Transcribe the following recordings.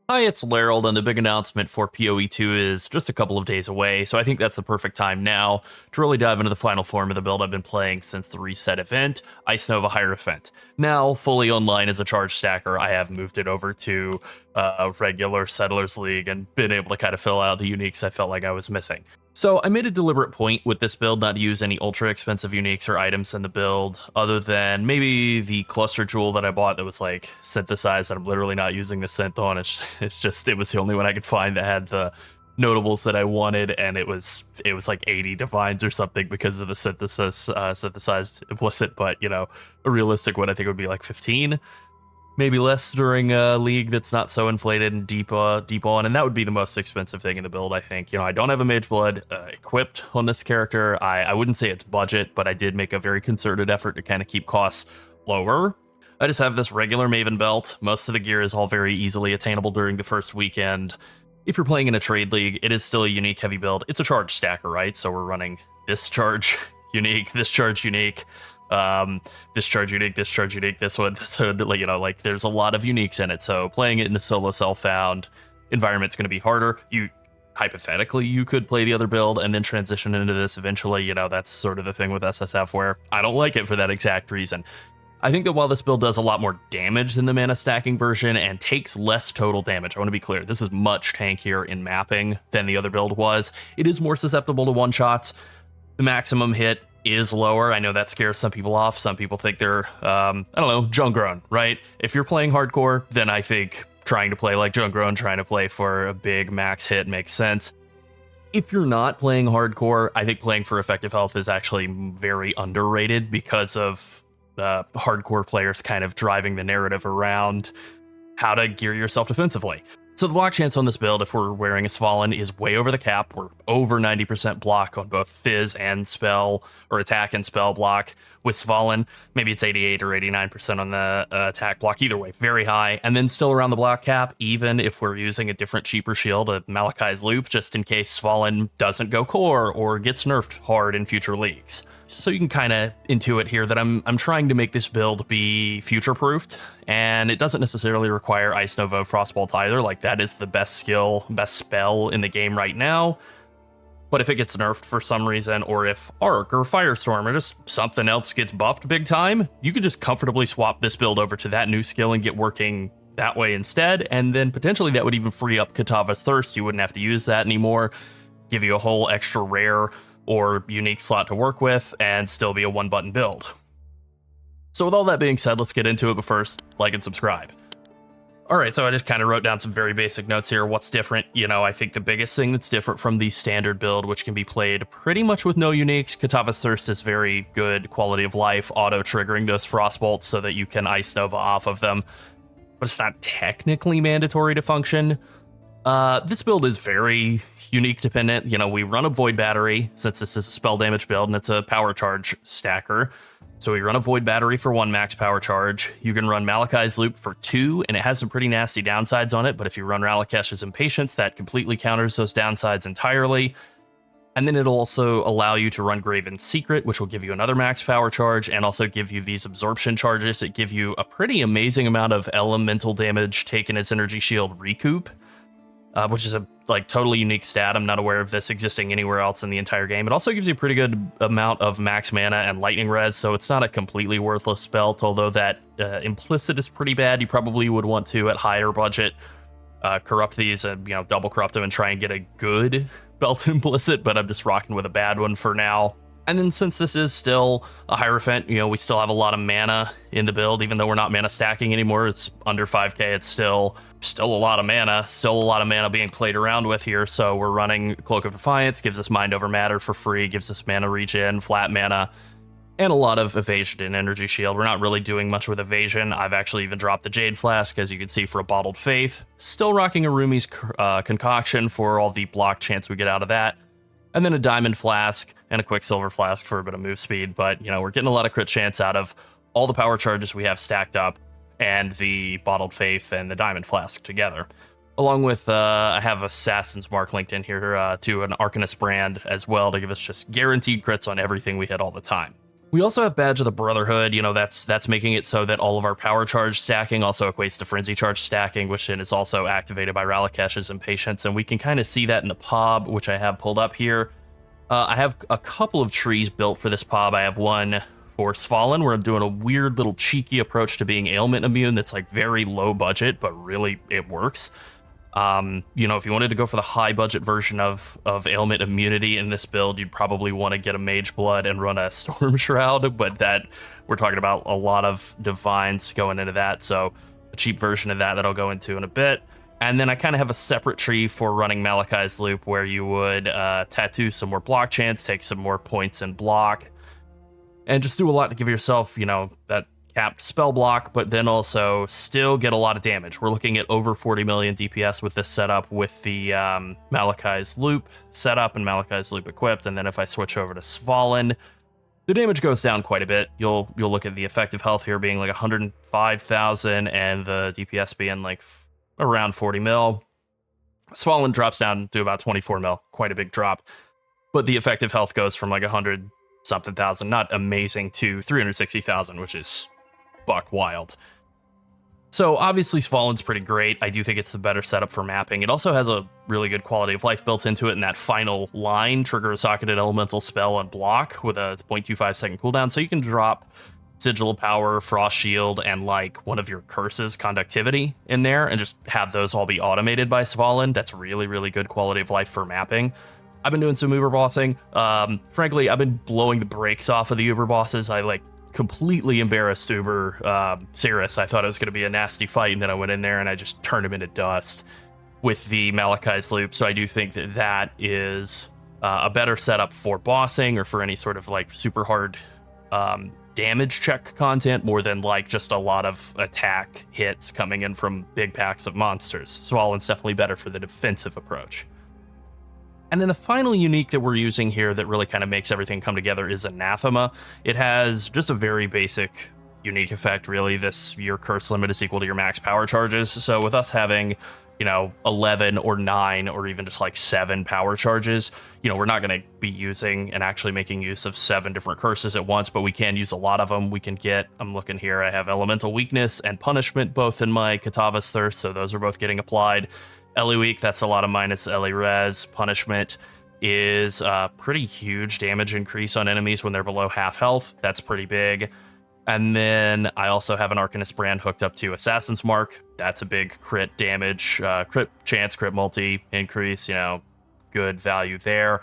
Hi, it's Larold, and the big announcement for PoE 2 is just a couple of days away, so I think that's the perfect time now to really dive into the final form of the build I've been playing since the reset event, Ice Nova Hierophant. Now, fully online as a charge stacker, I have moved it over to regular Settlers League and been able to kind of fill out the uniques I felt like I was missing. So I made a deliberate point with this build not to use any ultra expensive uniques or items in the build, other than maybe the cluster jewel that I bought that was like synthesized that I'm literally not using the synth on. It was the only one I could find that had the notables that I wanted, and it was like 80 divines or something because of the synthesized implicit, but a realistic one I think would be like 15. Maybe less during a league that's not so inflated and deep on, and that would be the most expensive thing in the build, I think. I don't have a Mage Blood equipped on this character. I wouldn't say it's budget, but I did make a very concerted effort to kind of keep costs lower. I just have this regular Maven belt. Most of the gear is all very easily attainable during the first weekend. If you're playing in a trade league, it is still a unique heavy build. It's a charge stacker, right? So we're running this charge unique, this charge unique, this charge unique, this charge unique, this one. So like there's a lot of uniques in it. So playing it in a solo self-found environment's going to be harder. Hypothetically, you could play the other build and then transition into this eventually. That's sort of the thing with SSF where I don't like it for that exact reason. I think that while this build does a lot more damage than the mana stacking version and takes less total damage, I want to be clear, this is much tankier in mapping than the other build was. It is more susceptible to one-shots. The maximum hit is lower. I know that scares some people off. Some people think they're, Jungrown, right? If you're playing hardcore, then I think trying to play like Jungrown, trying to play for a big max hit makes sense. If you're not playing hardcore, I think playing for effective health is actually very underrated because of hardcore players kind of driving the narrative around how to gear yourself defensively. So the block chance on this build, if we're wearing a Svalinn, is way over the cap. We're over 90% block on both Fizz and spell, or attack and spell block. With Svalinn, maybe it's 88 or 89% on the attack block. Either way, very high. And then still around the block cap, even if we're using a different, cheaper shield, a Malachai's Loop, just in case Svalinn doesn't go core or gets nerfed hard in future leagues. So you can kind of intuit here that I'm trying to make this build be future-proofed, and it doesn't necessarily require Ice Nova Frostbolt either. Like, that is the best spell in the game right now. But if it gets nerfed for some reason, or if Arc or Firestorm or just something else gets buffed big time, you could just comfortably swap this build over to that new skill and get working that way instead, and then potentially that would even free up Kitava's Thirst. You wouldn't have to use that anymore, give you a whole extra rare or unique slot to work with, and still be a one-button build. So with all that being said, let's get into it, but first, like and subscribe. Alright, so I just kind of wrote down some very basic notes here. What's different? I think the biggest thing that's different from the standard build, which can be played pretty much with no uniques, Kitava's Thirst is very good quality of life, auto-triggering those Frostbolts so that you can Ice Nova off of them, but it's not technically mandatory to function. This build is very unique dependent. We run a Void Battery, since this is a spell damage build and it's a power charge stacker. So we run a Void Battery for 1 max power charge. You can run Malachai's Loop for 2, and it has some pretty nasty downsides on it, but if you run Ralakesh's Impatience, that completely counters those downsides entirely. And then it'll also allow you to run Graven's Secret, which will give you another max power charge, and also give you these absorption charges that give you a pretty amazing amount of elemental damage taken as energy shield recoup. Which is a totally unique stat. I'm not aware of this existing anywhere else in the entire game. It also gives you a pretty good amount of max mana and lightning res, so it's not a completely worthless spell, although that implicit is pretty bad. You probably would want to, at higher budget, corrupt these and double corrupt them and try and get a good belt implicit, but I'm just rocking with a bad one for now. And then since this is still a Hierophant, we still have a lot of mana in the build, even though we're not mana stacking anymore. It's under 5k, it's still a lot of mana, being played around with here. So we're running Cloak of Defiance, gives us Mind Over Matter for free, gives us mana regen, flat mana, and a lot of evasion and energy shield. We're not really doing much with evasion. I've actually even dropped the Jade Flask, as you can see, for a Bottled Faith. Still rocking a Rumi's Concoction for all the block chance we get out of that. And then a Diamond Flask and a Quicksilver Flask for a bit of move speed. But, we're getting a lot of crit chance out of all the power charges we have stacked up and the Bottled Faith and the Diamond Flask together. Along with, I have Assassin's Mark linked in here to an Arcanist brand as well to give us just guaranteed crits on everything we hit all the time. We also have Badge of the Brotherhood. You know, that's making it so that all of our power charge stacking also equates to frenzy charge stacking, which then is also activated by Ralakesh's Impatience, and we can kind of see that in the PoB, which I have pulled up here. I have a couple of trees built for this PoB. I have one for Svalinn, where I'm doing a weird little cheeky approach to being ailment immune that's like very low budget, but really it works. You know, if you wanted to go for the high budget version of ailment immunity in this build, you'd probably want to get a Mage Blood and run a Storm Shroud, but that we're talking about a lot of divines going into that, so a cheap version of that I'll go into in a bit. And then I kind of have a separate tree for running Malachai's Loop, where you would tattoo some more block chance, take some more points in block, and just do a lot to give yourself, you know, that capped spell block, but then also still get a lot of damage. We're looking at over 40 million DPS with this setup, with the Malachai's Loop setup and Malachai's Loop equipped. And then if I switch over to Svalinn, the damage goes down quite a bit. You'll look at the effective health here being like 105,000 and the DPS being like around 40 mil. Svalinn drops down to about 24 mil, quite a big drop. But the effective health goes from like 100 something thousand, not amazing, to 360,000, which is buck wild. So obviously Svallinn's pretty great. I do think it's the better setup for mapping. It also has a really good quality of life built into it, in that final line, trigger a socketed elemental spell on block with a 0.25 second cooldown, so you can drop Sigil of Power, Frost Shield, and like one of your curses, Conductivity, in there, and just have those all be automated by Svalinn. That's really, really good quality of life for mapping. I've been doing some Uber bossing. Frankly, I've been blowing the brakes off of the Uber bosses. I like completely embarrassed Uber Cirrus. I thought it was going to be a nasty fight, and then I went in there and I just turned him into dust with the Malachai's Loop. So I do think that that is a better setup for bossing or for any sort of like super hard damage check content, more than like just a lot of attack hits coming in from big packs of monsters. Svallinn's definitely better for the defensive approach. And then the final unique that we're using here that really kind of makes everything come together is Anathema. It has just a very basic unique effect, really. Your curse limit is equal to your max power charges. So with us having, you know, 11 or 9 or even just like 7 power charges, you know, we're not going to be using and actually making use of 7 different curses at once, but we can use a lot of them. We can get, I'm looking here, I have Elemental Weakness and Punishment both in my Katava's Thirst, so those are both getting applied. Ellie Weak, that's a lot of minus Ellie Res. Punishment is a pretty huge damage increase on enemies when they're below half health. That's pretty big. And then I also have an Arcanist Brand hooked up to Assassin's Mark. That's a big crit damage, crit chance, crit multi increase, you know, good value there.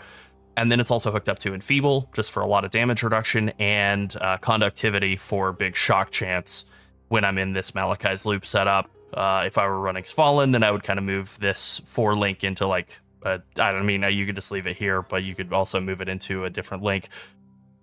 And then it's also hooked up to Enfeeble, just for a lot of damage reduction, and Conductivity for big shock chance when I'm in this Malachai's Loop setup. If I were running Svalinn, then I would kind of move this 4 link into like, I don't mean, you could just leave it here, but you could also move it into a different link.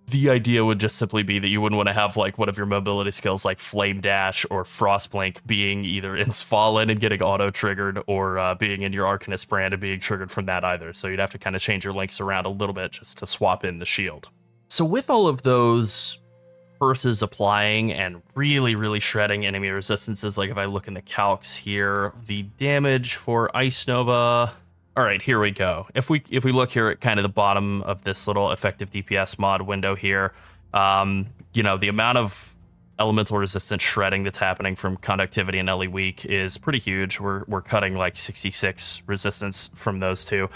The idea would just simply be that you wouldn't want to have like one of your mobility skills like Flame Dash or Frost Blink being either in Svalinn and getting auto triggered, or being in your Arcanist Brand and being triggered from that either. So you'd have to kind of change your links around a little bit just to swap in the shield. So with all of those curses applying and really, really shredding enemy resistances, like if I look in the calcs here, the damage for Ice Nova. All right, here we go. If we look here at kind of the bottom of this little effective DPS mod window here, you know, the amount of elemental resistance shredding that's happening from Conductivity and Ellie Weak is pretty huge. We're cutting like 66 resistance from those two.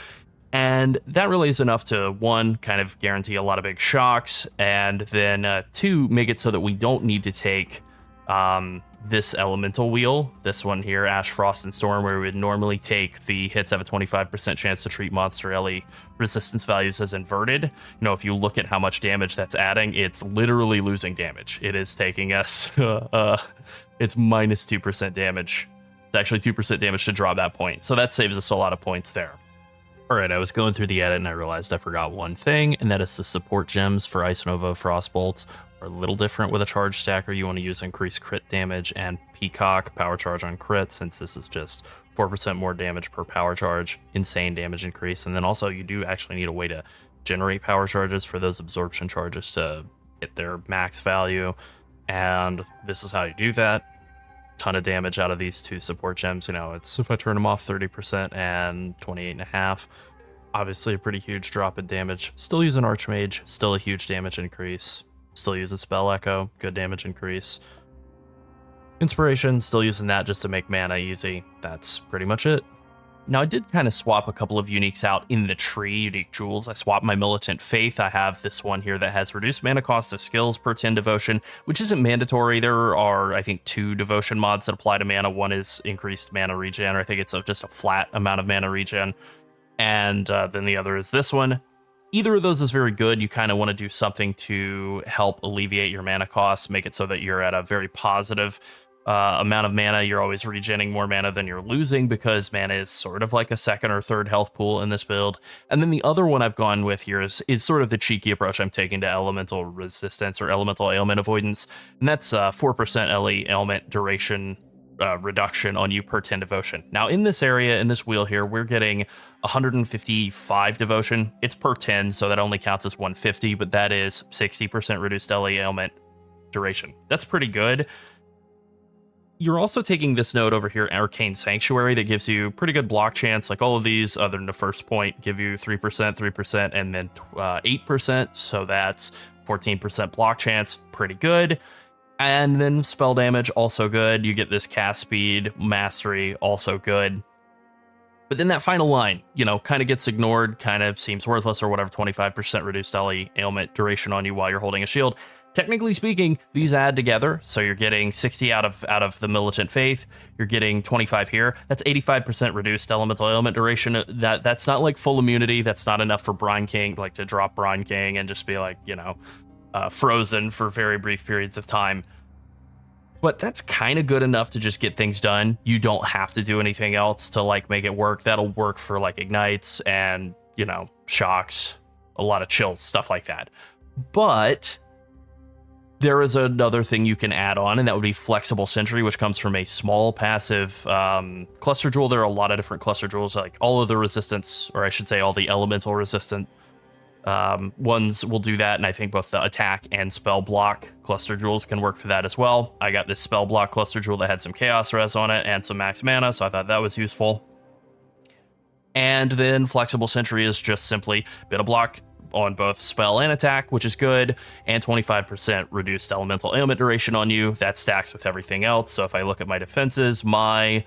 And that really is enough to, 1, kind of guarantee a lot of big shocks, and then 2, make it so that we don't need to take this elemental wheel, this one here, Ash, Frost, and Storm, where we would normally take the hits have a 25% chance to treat monster Ellie resistance values as inverted. You know, if you look at how much damage that's adding, it's literally losing damage. It is taking us, it's minus 2% damage. It's actually 2% damage to draw that point. So that saves us a lot of points there. All right, I was going through the edit and I realized I forgot one thing, and that is the support gems for Ice Nova Frostbolts are a little different with a charge stacker. You want to use increased crit damage and Peacock power charge on crit, since this is just 4% more damage per power charge, insane damage increase. And then also you do actually need a way to generate power charges for those absorption charges to hit their max value. And this is how you do that. Ton of damage out of these 2 support gems. You know, it's, if I turn them off, 30% and 28.5. Obviously a pretty huge drop in damage. Still using Archmage, still a huge damage increase. Still using Spell Echo, good damage increase. Inspiration, still using that just to make mana easy. That's pretty much it. Now, I did kind of swap a couple of uniques out in the tree, unique jewels. I swapped my Militant Faith. I have this one here that has reduced mana cost of skills per 10 devotion, which isn't mandatory. There are, I think, 2 devotion mods that apply to mana. One is increased mana regen, or I think it's just a flat amount of mana regen. And then the other is this one. Either of those is very good. You kind of want to do something to help alleviate your mana costs, make it so that you're at a very positive amount of mana. You're always regenerating more mana than you're losing, because mana is sort of like a second or third health pool in this build. And then the other one I've gone with here is sort of the cheeky approach I'm taking to elemental resistance or elemental ailment avoidance, and that's 4% LE ailment duration reduction on you per 10 devotion. Now, in this area, in this wheel here, we're getting 155 devotion. It's per 10, so that only counts as 150, but that is 60% reduced LE ailment duration. That's pretty good. You're also taking this node over here, Arcane Sanctuary, that gives you pretty good block chance. Like all of these, other than the first point, give you 3%, 3%, and then 8%. So that's 14% block chance, pretty good. And then spell damage, also good. You get this cast speed, mastery, also good. But then that final line, kind of gets ignored, kind of seems worthless or whatever, 25% reduced LE ailment duration on you while you're holding a shield. Technically speaking, these add together, so you're getting 60 out of the Militant Faith, you're getting 25 here. That's 85% reduced elemental ailment duration. That's not like full immunity. That's not enough for Brine King, like to drop Brine King and just be like, frozen for very brief periods of time. But that's kind of good enough to just get things done. You don't have to do anything else to like make it work. That'll work for like ignites and, shocks, a lot of chills, stuff like that. But there is another thing you can add on, and that would be Flexible Sentry, which comes from a small passive cluster jewel. There are a lot of different cluster jewels, like all of the resistance, or I should say all the elemental resistant ones will do that, and I think both the attack and spell block cluster jewels can work for that as well. I got this spell block cluster jewel that had some chaos res on it and some max mana, so I thought that was useful. And then Flexible Sentry is just simply bit of block on both spell and attack, which is good, and 25% reduced elemental ailment duration on you. That stacks with everything else. So if I look at my defenses, my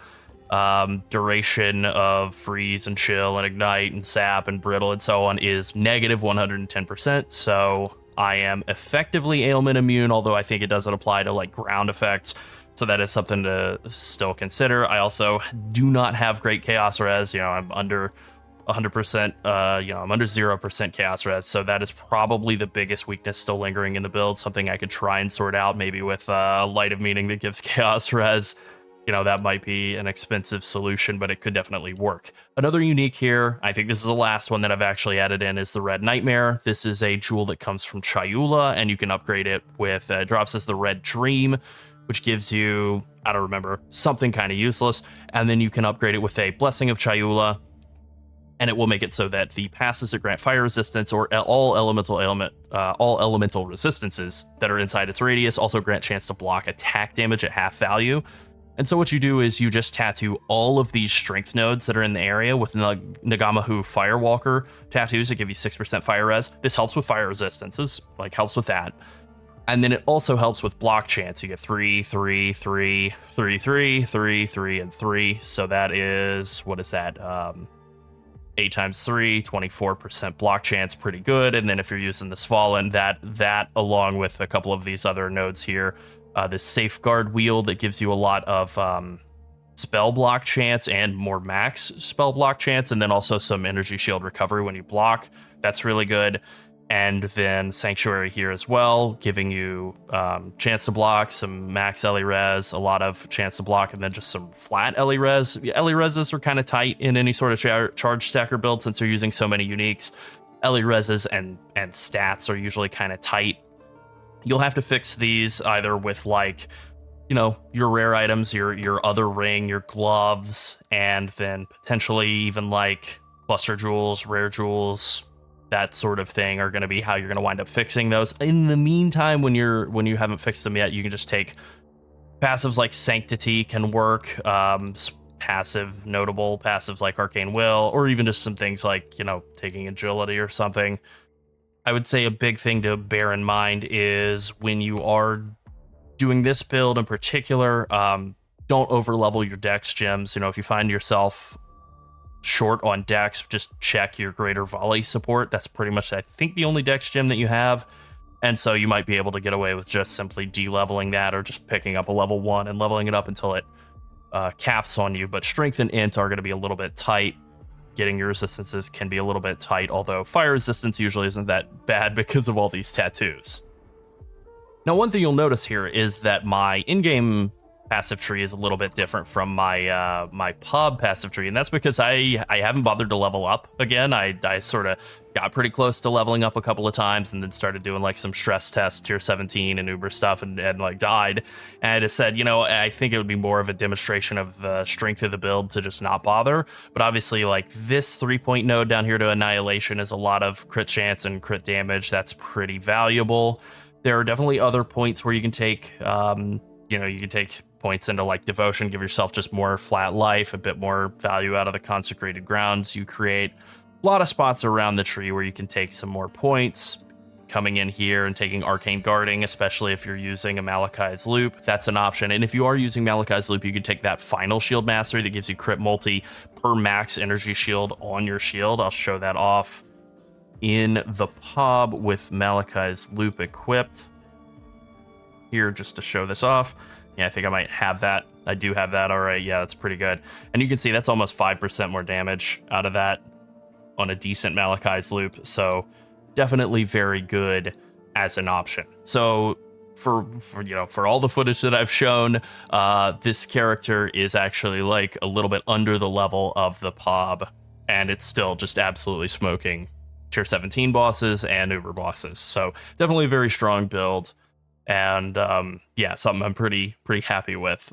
duration of freeze and chill and ignite and sap and brittle and so on is negative 110%. So I am effectively ailment immune, although I think it doesn't apply to like ground effects. So that is something to still consider. I also do not have great chaos res. I'm under 100%, I'm under 0% chaos res, so that is probably the biggest weakness still lingering in the build, something I could try and sort out, maybe with Light of Meaning that gives chaos res. That might be an expensive solution, but it could definitely work. Another unique here, I think this is the last one that I've actually added in, is the Red Nightmare. This is a jewel that comes from Chayula, and you can upgrade it with, drops as the Red Dream, which gives you, I don't remember, something kind of useless, and then you can upgrade it with a Blessing of Chayula, and it will make it so that the passives that grant fire resistance or all elemental resistances that are inside its radius also grant chance to block attack damage at half value. And so what you do is you just tattoo all of these strength nodes that are in the area with Nagamahu Firewalker tattoos that give you 6% fire res. This helps with fire resistances, helps with that. And then it also helps with block chance. You get 3, 3, 3, 3, 3, 3, 3, and 3. So that is, what is that? 8 times 3, 24% block chance, pretty good. And then if you're using the Svalinn, that along with a couple of these other nodes here, this Safeguard Wheel that gives you a lot of spell block chance and more max spell block chance, and then also some energy shield recovery when you block. That's really good. And then Sanctuary here as well, giving you chance to block, some max LE res, a lot of chance to block, and then just some flat LE res. LE reses are kind of tight in any sort of charge stacker build since they're using so many uniques. LE reses and stats are usually kind of tight. You'll have to fix these either with your rare items, your other ring, your gloves, and then potentially even cluster jewels, rare jewels, that sort of thing are going to be how you're going to wind up fixing those. In the meantime, when you haven't fixed them yet, you can just take passives like Sanctity can work, notable passives like Arcane Will, or even just some things like, taking Agility or something. I would say a big thing to bear in mind is when you are doing this build in particular, don't overlevel your dex gems. You know, if you find yourself short on dex, just check your greater volley support. That's pretty much, I think, the only dex gem that you have. And so you might be able to get away with just simply de-leveling that, or just picking up a level 1 and leveling it up until it caps on you. But strength and int are going to be a little bit tight. Getting your resistances can be a little bit tight, although fire resistance usually isn't that bad because of all these tattoos. Now, one thing you'll notice here is that my in-game passive tree is a little bit different from my my PoE passive tree, and that's because I haven't bothered to level up again. I sort of got pretty close to leveling up a couple of times and then started doing like some stress tests, tier 17 and Uber stuff, and like died. And I just said, you know, I think it would be more of a demonstration of the strength of the build to just not bother. But obviously, like, this 3-point node down here to Annihilation is a lot of crit chance and crit damage. That's pretty valuable. There are definitely other points where you can take, you know, you can take points into like Devotion, give yourself just more flat life, a bit more value out of the consecrated grounds you create. A lot of spots around the tree where you can take some more points. Coming in here and taking Arcane Guarding, especially if you're using a Malachai's Loop, that's an option. And if you are using Malachai's Loop, you can take that final Shield Mastery that gives you crit multi per max energy shield on your shield. I'll show that off in the PoB with Malachai's Loop equipped. Here, just to show this off. Yeah, I think I might have that. I do have that. All right, yeah, that's pretty good. And you can see that's almost 5% more damage out of that on a decent Malachai's Loop. So definitely very good as an option. So for you know, for all the footage that I've shown, this character is actually like a little bit under the level of the PoB, and it's still just absolutely smoking tier 17 bosses and Uber bosses. So definitely a very strong build. And yeah, something I'm pretty happy with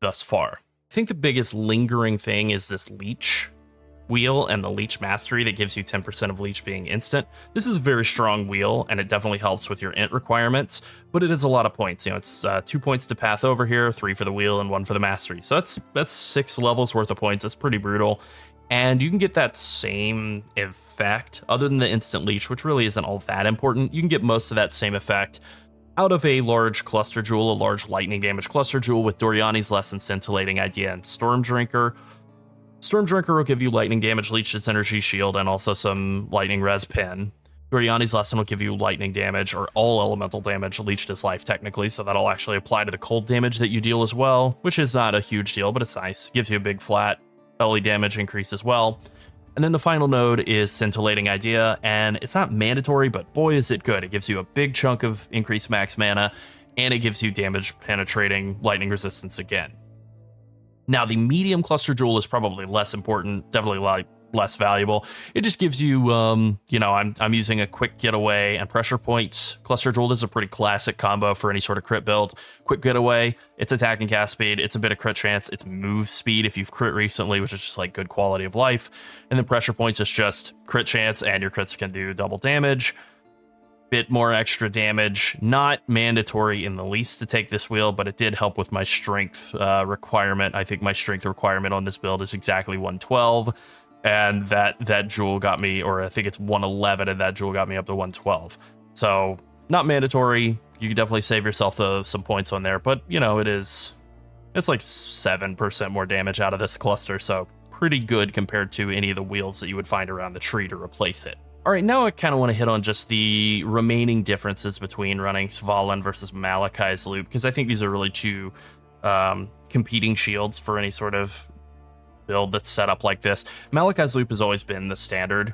thus far. I think the biggest lingering thing is this Leech wheel and the Leech Mastery that gives you 10% of Leech being instant. This is a very strong wheel, and it definitely helps with your int requirements, but it is a lot of points. You know, it's 2 points to path over here, 3 for the wheel, and 1 for the Mastery. So that's 6 levels worth of points. That's pretty brutal. And you can get that same effect, other than the instant Leech, which really isn't all that important. You can get most of that same effect out of a large cluster jewel, a large lightning damage cluster jewel with Doriani's Lesson, Scintillating Idea, and Storm Drinker. Storm Drinker will give you lightning damage, leech its energy shield, and also some lightning res pin. Doriani's Lesson will give you lightning damage, or all elemental damage, leeched its life technically, so that'll actually apply to the cold damage that you deal as well, which is not a huge deal, but it's nice. Gives you a big flat LE damage increase as well. And then the final node is Scintillating Idea, and it's not mandatory, but boy is it good. It gives you a big chunk of increased max mana, and it gives you damage penetrating lightning resistance again. Now, the medium cluster jewel is probably less important, definitely less valuable. It just gives you, you know, I'm using a quick getaway and pressure points. Cluster jewel is a pretty classic combo for any sort of crit build. Quick getaway, it's attack and cast speed, it's a bit of crit chance, it's move speed if you've crit recently, which is just like good quality of life. And then pressure points is just crit chance, and your crits can do double damage. Bit more extra damage, not mandatory in the least to take this wheel, but it did help with my strength requirement. I think my strength requirement on this build is exactly 112. And that jewel got me, or I think it's 111, and that jewel got me up to 112. So not mandatory. You can definitely save yourself some points on there, but you know, it's like 7% more damage out of this cluster, so pretty good compared to any of the wheels that you would find around the tree to replace it. All right, now I kind of want to hit on just the remaining differences between running Svalinn versus Malachai's Loop, because I think these are really two competing shields for any sort of build that's set up like this. Malachai's Loop has always been the standard.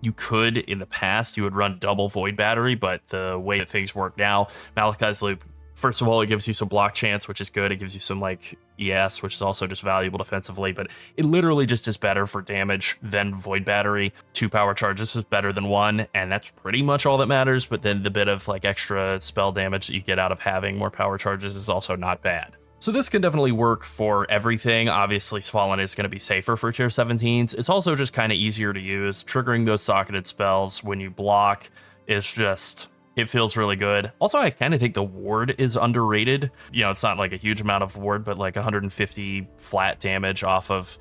You could, in the past, you would run double Void Battery, but the way that things work now, Malachai's Loop, first of all, it gives you some block chance, which is good. It gives you some like ES, which is also just valuable defensively, but it literally just is better for damage than Void Battery. 2 power charges is better than 1, and that's pretty much all that matters, but then the bit of like extra spell damage that you get out of having more power charges is also not bad. So this can definitely work for everything. Obviously, Svalinn is going to be safer for tier 17s. It's also just kind of easier to use. Triggering those socketed spells when you block is just, it feels really good. Also, I kind of think the ward is underrated. You know, it's not like a huge amount of ward, but like 150 flat damage off of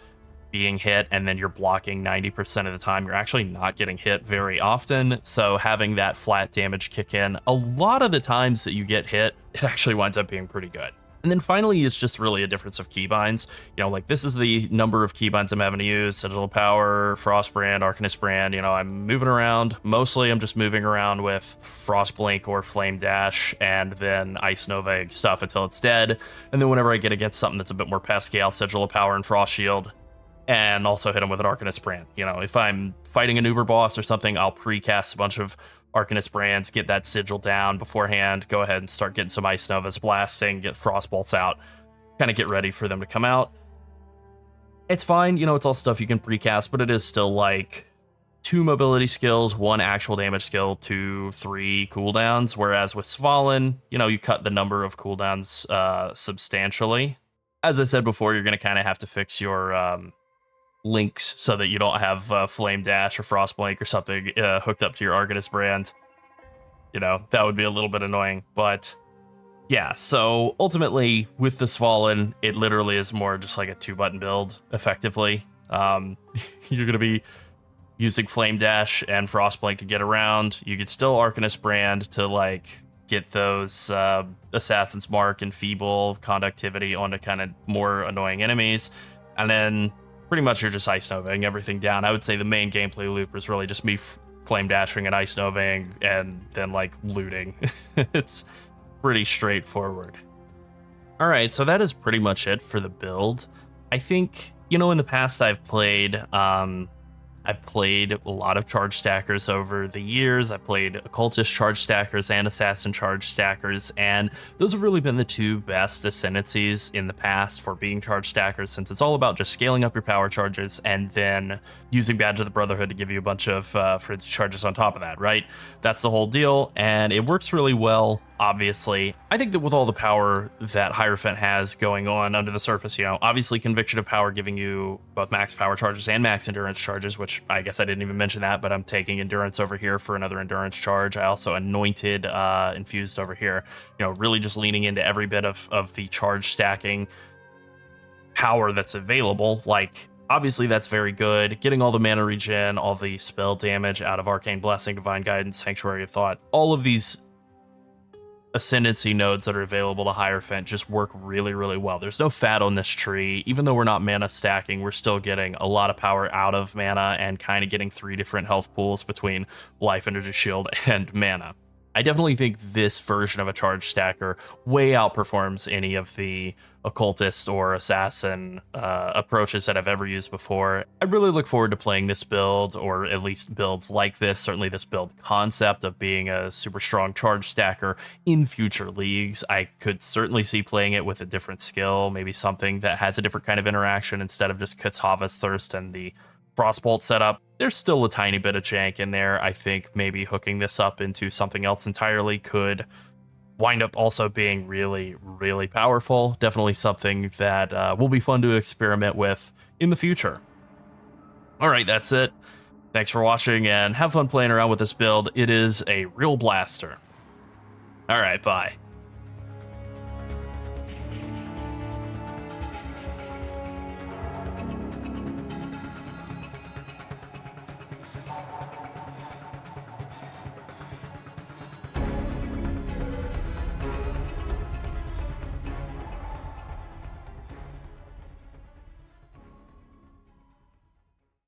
being hit and then you're blocking 90% of the time, you're actually not getting hit very often. So having that flat damage kick in, a lot of the times that you get hit, it actually winds up being pretty good. And then finally, it's just really a difference of keybinds. You know, like this is the number of keybinds I'm having to use: Sigil of Power, Frostbrand, Arcanist Brand. You know, I'm moving around. Mostly I'm just moving around with Frostblink or Flame Dash and then Ice Nova stuff until it's dead. And then whenever I get against something that's a bit more Pascal, Sigil of Power and Frost Shield. And also hit him with an Arcanist Brand. You know, if I'm fighting an Uber boss or something, I'll precast a bunch of Arcanist Brands, get that sigil down beforehand, go ahead and start getting some Ice Novas blasting, get Frost Bolts out, kind of get ready for them to come out. It's fine, you know, it's all stuff you can precast, but it is still like 2 mobility skills, 1 actual damage skill, 2, 3 cooldowns, whereas with Svalinn, you know, you cut the number of cooldowns substantially. As I said before, you're going to kind of have to fix your links so that you don't have Flame Dash or Frostblink or something hooked up to your Arcanist Brand. You know, that would be a little bit annoying, but yeah, so ultimately with the Svalinn, it literally is more just like a 2-button build, effectively. You're going to be using Flame Dash and Frostblink to get around. You could still Arcanist Brand to like get those Assassin's Mark and Feeble Conductivity onto kind of more annoying enemies, and then pretty much you're just Ice Novaing everything down. I would say the main gameplay loop is really just me Flame Dashing and Ice Novaing and then like looting. It's pretty straightforward. All right, so that is pretty much it for the build. I think, you know, in the past I've played a lot of charge stackers over the years. I played occultist charge stackers and assassin charge stackers, and those have really been the 2 best ascendancies in the past for being charge stackers, since it's all about just scaling up your power charges and then using Badge of the Brotherhood to give you a bunch of frenzy charges on top of that, right? That's the whole deal, and it works really well. Obviously, I think that with all the power that Hierophant has going on under the surface, you know, obviously Conviction of Power giving you both max power charges and max endurance charges, which I guess I didn't even mention that, but I'm taking endurance over here for another endurance charge. I also anointed infused over here, you know, really just leaning into every bit of the charge stacking power that's available. Like, obviously that's very good. Getting all the mana regen, all the spell damage out of Arcane Blessing, Divine Guidance, Sanctuary of Thought, all of these ascendancy nodes that are available to Hierophant just work really, really well. There's no fat on this tree. Even though we're not mana stacking, we're still getting a lot of power out of mana and kind of getting 3 different health pools between life, energy, shield, and mana. I definitely think this version of a charge stacker way outperforms any of the occultist or assassin approaches that I've ever used before. I really look forward to playing this build, or at least builds like this, certainly this build concept of being a super strong charge stacker in future leagues. I could certainly see playing it with a different skill, maybe something that has a different kind of interaction instead of just Katava's Thirst and the Frostbolt setup. There's still a tiny bit of jank in there. I think maybe hooking this up into something else entirely could wind up also being really, really powerful. Definitely something that will be fun to experiment with in the future. All right, that's it. Thanks for watching, and have fun playing around with this build. It is a real blaster. All right, bye.